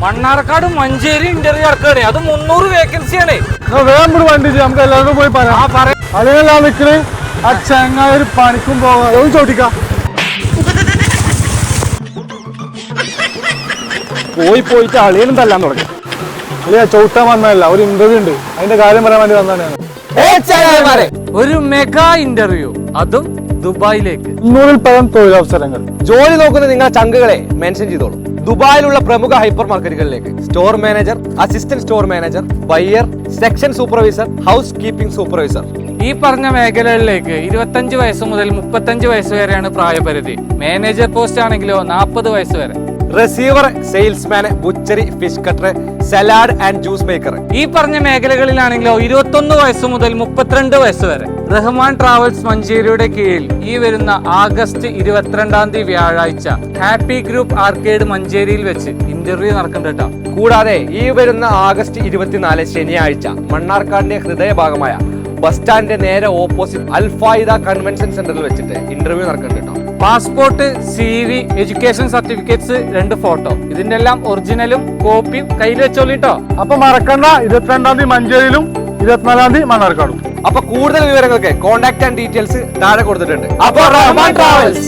Mannarkkad Manjeri interview നടക്കുകയാണ്. അത് 300 വേക്കൻസിയാണ്. വേറെ വണ്ടി നമുക്ക് എല്ലാവരും പോയി പറയാം. അതെല്ലാം നിൽക്കണേ ആ ചെങ്ങായി ഒരു പണിക്കും പോകാം ചോദിക്കാം. പോയിട്ട് അളിയനും തല്ലാൻ തുടങ്ങി. അളിയാ ചവിട്ടാൻ വന്നതല്ല, ഒരു ഇന്റർവ്യൂ ഉണ്ട്, അതിന്റെ കാര്യം പറയാൻ വേണ്ടി വന്നതാണ്. ഒരു മെഗാ ഇന്റർവ്യൂ, അതും ദുബായിലേക്ക്. 200-ൽ തൊഴിലവസരങ്ങൾ. ജോലി നോക്കുന്ന നിങ്ങളുടെ ചങ്കുകളെ മെൻഷൻ ചെയ്തോളൂ. ദുബായിലുള്ള പ്രമുഖ ഹൈപ്പർ മാർക്കറ്റുകളിലേക്ക് store manager, assistant store manager, buyer, section supervisor, housekeeping supervisor, ഈ പറഞ്ഞ മേഖലകളിലേക്ക് 25 വയസ്സ് മുതൽ 35 വയസ്സ് വരെയാണ് പ്രായപരിധി. മാനേജർ പോസ്റ്റ് ആണെങ്കിലോ 40 വയസ്സ് വരെ. Receiver, salesman, butchery, fish cutter, salad and juice maker. ഈ പറഞ്ഞ മേഖലകളിലാണെങ്കിലോ 21 വയസ്സ് മുതൽ 32 വയസ്സ് വരെ. റഹ്മാൻ ട്രാവൽസ് മഞ്ചേരിയുടെ കീഴിൽ ഈ വരുന്ന ആഗസ്റ്റ് 22-ാം തീയതി വ്യാഴാഴ്ച ഹാപ്പി ഗ്രൂപ്പ് ആർക്കേഡ് മഞ്ചേരിയിൽ വെച്ച് ഇന്റർവ്യൂ നടക്കുന്നുണ്ട് കേട്ടോ. കൂടാതെ ഈ വരുന്ന ആഗസ്റ്റ് 24 ശനിയാഴ്ച മണ്ണാർക്കാടിന്റെ ഹൃദയഭാഗമായ ബസ് സ്റ്റാൻഡിന്റെ നേരെ ഓപ്പോസിറ്റ് അൽഫായിദ കൺവെൻഷൻ സെന്ററിൽ വെച്ചിട്ട് ഇന്റർവ്യൂ നടക്കുന്നുണ്ട് കേട്ടോ. Passport, CV, education certificates, 2 photo, ഇതിന്റെ എല്ലാം ഒറിജിനലും കോപ്പിയും കയ്യിൽ വെച്ചോളിട്ടോ. അപ്പൊ മറക്കണ്ട, 22-ാം തീയതി മഞ്ചേരിയിലും 24-ാം തീയതി മണ്ണാർക്കാടും. അപ്പൊ കൂടുതൽ വിവരങ്ങൾക്ക് കോൺടാക്ട് ആൻഡ് ഡീറ്റെയിൽസ് താഴെ കൊടുത്തിട്ടുണ്ട്. അപ്പൊ റഹ്മാൻ ട്രാവൽസ്.